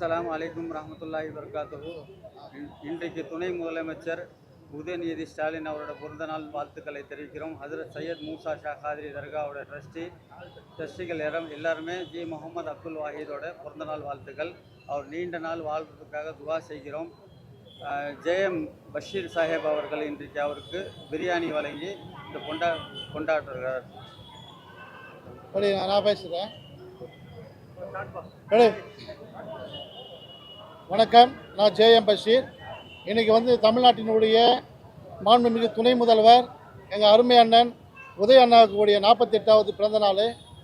அஸ்ஸலாமு அலைக்கும் ரஹ்மத்துல்லாஹி வபரகாத்துஹு. இன்றைக்கு துணை முதலமைச்சர் உதயநிதி ஸ்டாலின் அவரோட பிறந்தநாள் வாழ்த்துக்களை தெரிவிக்கிறோம். ஹஜ்ரத் சையத் மூசா ஷா காதிரி தர்காவோட ட்ரஸ்டிகள் எல்லாருமே ஜி முகமது அப்துல் வாஹிதோட பிறந்தநாள் வாழ்த்துக்கள். அவர் நீண்ட நாள் வாழ்வதற்காக துவா செய்கிறோம். ஜேஎம் பஷீர் சாஹேப் அவர்கள் இன்றைக்கு அவருக்கு பிரியாணி வழங்கி இந்த கொண்டாடுகிறார். நான் பேசுகிறேன். வணக்கம், நான் ஜேஎம் பஷீர். இன்றைக்கி தமிழ்நாட்டினுடைய மாண்புமிகு துணை முதல்வர் எங்கள் அருமை அண்ணன் உதய அண்ணாவுக்கு கூடிய 48வது பிறந்த நாள்.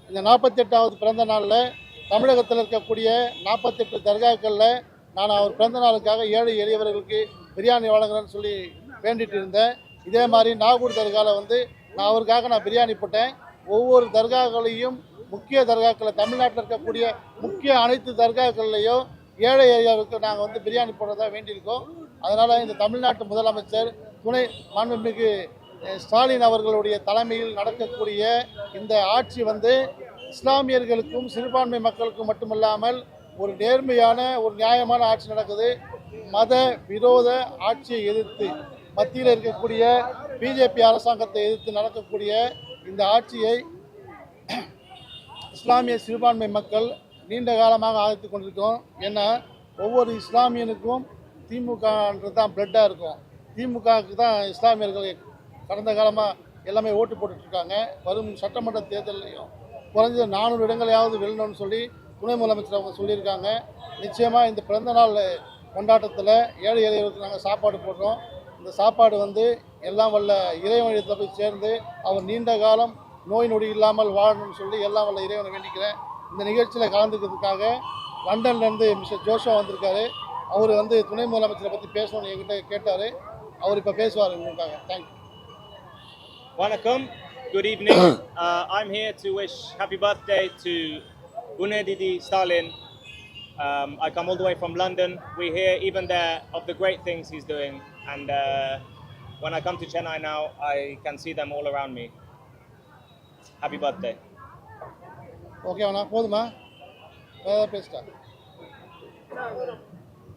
இந்த 48வது பிறந்த நாளில் தமிழகத்தில் இருக்கக்கூடிய 48 தர்காக்களில் நான் அவர் பிறந்த நாளுக்காக ஏழை எளியவர்களுக்கு பிரியாணி வழங்குறேன்னு சொல்லி வேண்டிட்டு இருந்தேன். இதே மாதிரி நாகூர் தர்காவில் நான் அவருக்காக பிரியாணி போட்டேன். ஒவ்வொரு தர்காக்களையும் முக்கிய தர்காக்களில் தமிழ்நாட்டில் இருக்கக்கூடிய முக்கிய அனைத்து தர்காக்கள்லையும் ஏழை ஏரியாவுக்கு நாங்கள் பிரியாணி போடுறதா வேண்டியிருக்கோம். அதனால் இந்த தமிழ்நாட்டு முதலமைச்சர் துணை மாண்புமிகு ஸ்டாலின் அவர்களுடைய தலைமையில் நடக்கக்கூடிய இந்த ஆட்சி இஸ்லாமியர்களுக்கும் சிறுபான்மை மக்களுக்கும் மட்டுமல்லாமல் ஒரு நேர்மையான ஒரு நியாயமான ஆட்சி நடக்குது. மத விரோத ஆட்சியை எதிர்த்து மத்தியில் இருக்கக்கூடிய பிஜேபி அரசாங்கத்தை எதிர்த்து நடக்கக்கூடிய இந்த ஆட்சியை இஸ்லாமிய சிறுபான்மை மக்கள் நீண்ட காலமாக ஆதரித்து கொண்டிருக்கோம். ஏன்னா ஒவ்வொரு இஸ்லாமியனுக்கும் திமுகன்றது தான் பிளட்டாக இருக்கும். திமுகவுக்கு தான் இஸ்லாமியர்கள் கடந்த காலமாக எல்லாமே ஓட்டு போட்டுட்ருக்காங்க. வரும் சட்டமன்ற தேர்தலையும் குறைஞ்ச 400 இடங்களையாவது வெல்லணும்னு சொல்லி துணை முதலமைச்சர் அவங்க சொல்லியிருக்காங்க. நிச்சயமாக இந்த பிறந்தநாள் கொண்டாட்டத்தில் ஏழை எளியவர்களுக்கு நாங்கள் சாப்பாடு போடுறோம். இந்த சாப்பாடு எல்லாம் வல்ல இறைவனிடத்தில் போய் சேர்ந்து அவர் நீண்ட காலம் நோய் நொடி இல்லாமல் வாழணும்னு சொல்லி எல்லாம் வல்ல இறைவனை வேண்டிக்கிறேன். இந்த நிகழ்ச்சியில் கலந்துக்கிறதுக்காக லண்டன்லேருந்து மிஸ்டர் ஜோஷா வந்திருக்காரு. அவர் துணை முதலமைச்சரை பற்றி பேசணும்னு என்கிட்ட கேட்டார். அவர் இப்போ பேசுவார் உங்களுக்காக. Thank you. Vanakkam, good evening. I'm here to wish happy birthday to Unedidi Stalin. I come all the way from London. We hear even there of the great things he's doing, and when I come to Chennai now, I can see them all around me. Happy birthday. Okay, அண்ணா போதுமா? வேற பேசிட்டா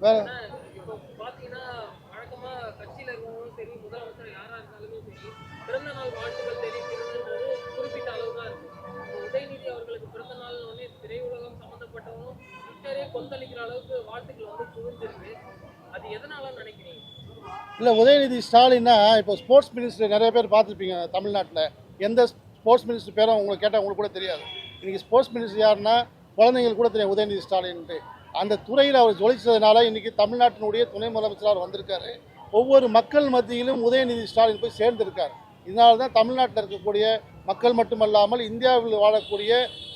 வேற இப்போ பார்த்தீங்கன்னா வழக்கமாக கட்சியில் இருக்கவங்களும் சரி முதலமைச்சர் யாராக இருந்தாலுமே சரி பிறந்த நாள் வாழ்த்துக்கள் தெரிவிக்கிறது குறிப்பிட்ட அளவு தான் இருக்குது. உதயநிதி அவர்களுக்கு பிறந்த நாள் திரையுலகம் சம்மந்தப்பட்டவங்களும் ட்விட்டரே கொந்தளிக்கிற அளவுக்கு வாழ்த்துக்கள் குவிஞ்சிருக்கு. அது எதனால நினைக்கிறீங்க? இல்லை, உதயநிதி ஸ்டாலின்னா இப்போ ஸ்போர்ட்ஸ் மினிஸ்டர் நிறைய பேர் பார்த்துருப்பீங்க தமிழ்நாட்டில். எந்த ஸ்போர்ட்ஸ் மினிஸ்டர் பேரும் உங்களுக்கு கேட்டால் உங்களுக்கு கூட தெரியாது. இன்றைக்கி ஸ்போர்ட்ஸ் மினிஸ்டர் யாருன்னா குழந்தைங்களுக்கு கூட தெரியும் உதயநிதி ஸ்டாலின்ட்டு. அந்த துறையில் அவர் ஜொலிச்சதுனால இன்றைக்கி தமிழ்நாட்டினுடைய துணை முதலமைச்சராக வந்திருக்காரு. ஒவ்வொரு மக்கள் மத்தியிலும் உதயநிதி ஸ்டாலின் போய் சேர்ந்திருக்கார். இதனால தான் தமிழ்நாட்டில் இருக்கக்கூடிய மக்கள் மட்டுமல்லாமல் இந்தியாவில் வாழக்கூடிய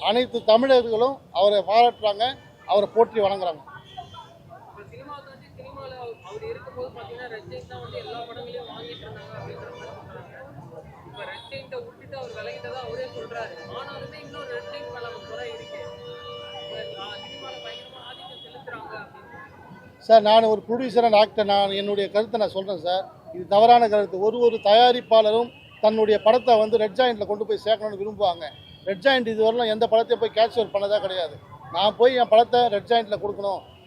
அனைத்து தமிழர்களும் அவரை பாராட்டுறாங்க, அவரை போற்றி வணங்குறாங்க. அவர் இருக்கும்போது பார்த்தீங்கன்னா ரஜினி தான் எல்லா படங்களையும் வாங்கிட்டு இருந்தாங்க அப்படின்ற மாதிரி சொல்றாங்க. இப்போ ரஜினிகிட்ட விட்டுட்டு அவர் விலகிட்டதா அவரே சொல்றாரு. ஆனாலுமே இன்னும் ரஜினி மேல குறை இருக்கு. சினிமாவில் பயங்கரமாக ஆதிக்கம் செலுத்துறாங்க அப்படின்னு. சார், நான் ஒரு ப்ரொடியூசர் அண்ட் ஆக்டர். நான் என்னுடைய கருத்தை நான் சொல்கிறேன் சார். இது தவறான கருத்து. ஒரு தயாரிப்பாளரும் தன்னுடைய படத்தை ரெட் ஜாயிண்டில் கொண்டு போய் சேர்க்கணும்னு விரும்புவாங்க. ரெட் ஜாயிண்ட் இதுவரையிலும் எந்த படத்தையும் போய் கேப்சர் பண்ணதா கிடையாது. நான் போய் என் படத்தை ரெட் ஜாயிண்டில்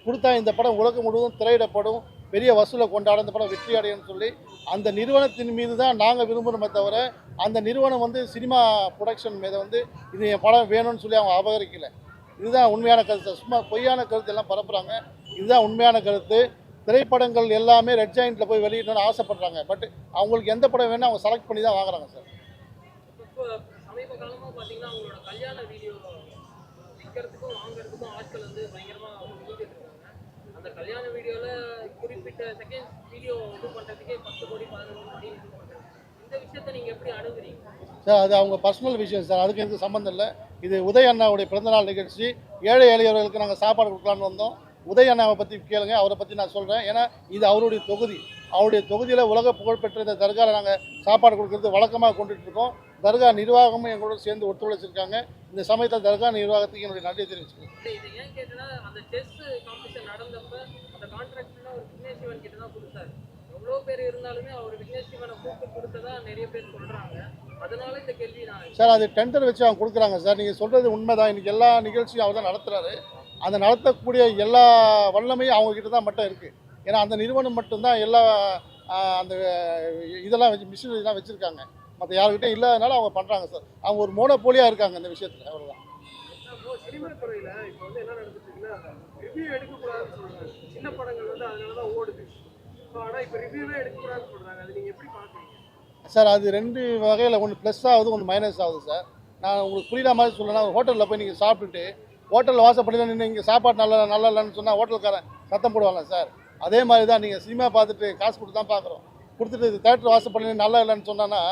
கொடுத்தா இந்த படம் உலகம் முழுவதும் திரையிடப்படும், பெரிய வசூலை கொண்டாட இந்த படம் வெற்றி அடையணும்னு சொல்லி அந்த நிறுவனத்தின் மீது தான் நாங்கள் விரும்புகிறோமே தவிர அந்த நிறுவனம் சினிமா ப்ரொடக்ஷன் மீது இது என் படம் வேணும்னு சொல்லி அவங்க அபகரிக்கலை. இதுதான் உண்மையான கருத்து. சும்மா பொய்யான கருத்து எல்லாம் பரப்புகிறாங்க. இதுதான் உண்மையான கருத்து. திரைப்படங்கள் எல்லாமே ரெட் ஜாயிண்டில் போய் வெளியிடணும்னு ஆசைப்படுறாங்க. பட் அவங்களுக்கு எந்த படம் வேணும் அவங்க செலக்ட் பண்ணி தான் வாங்குறாங்க சார். இப்போ சமீப காலமாக பார்த்தீங்கன்னா அவங்களோட கல்யாண வீடியோ விற்கிறதுக்கும் வாங்குறதுக்கும் ஆட்கள் பயங்கரமாக இருக்காங்க. அந்த கல்யாண வீடியோவில் குறிப்பிட்ட செகண்ட் வீடியோ பண்ணுறதுக்கே 10 கோடி 11 கோடி பண்ணுறாங்க. இந்த விஷயத்தை நீங்கள் எப்படி அணுகுறீங்க சார்? அது அவங்க பர்சனல் விஷயம் சார். அதுக்கு எதுக்கு சம்மந்தம் இல்லை. இது உதய அண்ணாவுடைய பிறந்தநாள் நிகழ்ச்சி. ஏழை எளியவர்களுக்கு நாங்கள் சாப்பாடு கொடுக்கலான்னு வந்தோம். உதய அண்ணாவை பற்றி கேளுங்க, அவரை பற்றி நான் சொல்கிறேன். ஏன்னா இது அவருடைய தொகுதி. அவருடைய தொகுதியில் உலக புகழ்பெற்ற இந்த தர்காவில் நாங்கள் சாப்பாடு கொடுக்கறது வழக்கமாக கொண்டுட்டு இருக்கோம். தர்கா நிர்வாகமும் எங்களோட சேர்ந்து ஒத்துழைச்சிருக்காங்க. இந்த சமயத்தில் தர்கா நிர்வாகத்துக்கு என்னுடைய நன்றி தெரிவிச்சுக்கிறேன். இது ஏன் கேட்டேன்னா அந்த செஸ் காம்படிஷன் நடந்தப்ப அந்த கான்ட்ராக்ட்னா ஒரு விக்னேஷ் சிவன் கிட்ட தான் கொடுத்தாரு. எவ்வளோ பேர் இருந்தாலுமே அவர் விக்னேஷ் சிவனை கூப்பிட்டு கொடுத்ததா நிறைய பேர் சொல்கிறாங்க. அதனால இந்த கேள்வி நான் சார், அது டெண்டர் வச்சு அவங்க கொடுக்குறாங்க சார். நீங்கள் சொல்கிறது உண்மைதான். இன்றைக்கி எல்லா நிகழ்ச்சியும் அவர் தான் நடத்துகிறாரு. அந்த நடத்தக்கூடிய எல்லா வல்லமையும் அவங்கக்கிட்ட தான் மட்டும் இருக்குது. ஏன்னா அந்த நிறுவனம் மட்டும்தான் எல்லா அந்த இதெல்லாம் வச்சு மிஷினரிலாம் வச்சுருக்காங்க. மற்ற யாருக்கிட்டையும் இல்லாதனால அவங்க பண்ணுறாங்க சார். அவங்க ஒரு மோனோபோலியாக இருக்காங்க இந்த விஷயத்தில். அவ்வளோதான். சினிமா துறையில் இப்போ வந்து என்ன நடந்துட்டு இருக்குன்னா, ரிவ்யூ எடுக்கக்கூடாதுன்னு சொல்கிறாங்க. சின்ன படங்கள் வந்து அதனால தான் ஓடுது. ஸோ ஆனால் இப்போ ரிவ்யூவே எடுக்கக்கூடாதுன்னு சொல்கிறாங்க. அது நீங்கள் எப்படி பார்க்குறீங்க சார்? அது 2 வகையில், ஒன்று ப்ளஸ் ஆகுது, ஒன்று மைனஸ் ஆகுது சார். நான் உங்களுக்கு புரியுற மாதிரி சொல்லலாம். ஒரு ஹோட்டலில் போய் நீங்கள் சாப்பிட்டுட்டு ஹோட்டலில் வாசப்படியில் நின்று இங்கே சாப்பாடு நல்லா இல்லைன்னு சொன்னால் ஹோட்டல்காரன் சத்தம் போடுவாங்க சார். அதே மாதிரி தான் நீங்கள் சினிமா பார்த்துட்டு காசு கொடுத்து தான் பார்க்குறோம். கொடுத்துட்டு தேட்டர் வாசப்படியில் நல்லா இல்லைன்னு சொன்னான்னா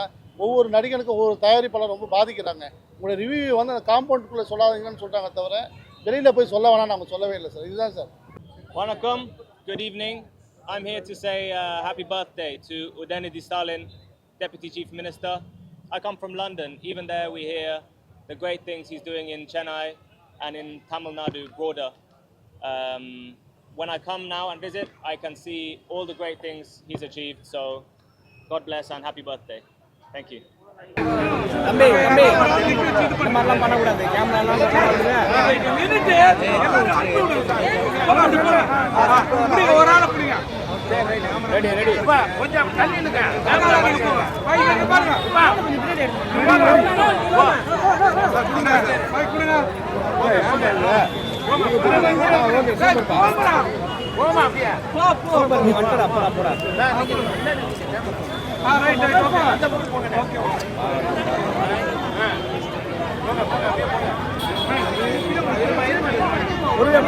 ஒவ்வொரு நடிகனுக்கும் ஒவ்வொரு தயாரிப்பாளர் ரொம்ப பாதிக்கிறாங்க. உங்களோட ரிவ்யூ வந்து அந்த காம்பவுண்டுக்குள்ளே சொல்லாதீங்கன்னு சொல்கிறாங்க தவிர வெளியில் போய் சொல்ல வேணாம் நாங்கள் சொல்லவே இல்லை சார். இதுதான் sir. Vanakkam, good evening. I'm here to say happy birthday to Udaynidhi Stalin, Deputy Chief Minister. I come from London. Even there we hear the great things he's doing in Chennai and in Tamil Nadu border. When I come now and visit, I can see all the great things he's achieved. So God bless and happy birthday. Thank you. தம்பி இந்த மாதிரிலாம் பண்ணக்கூடாது. கேமராலாம் ready ready கொஞ்சம் தள்ளி நில்லுங்க.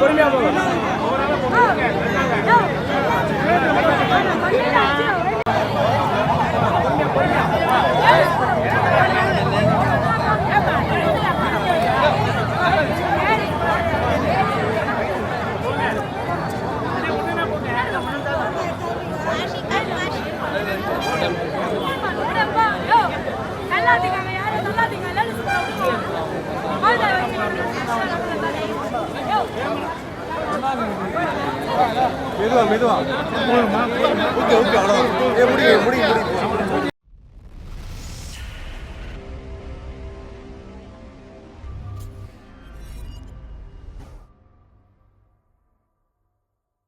பொறுமையா போங்க. மெதுவா ஓகே அவ்வளோதான். முடியும்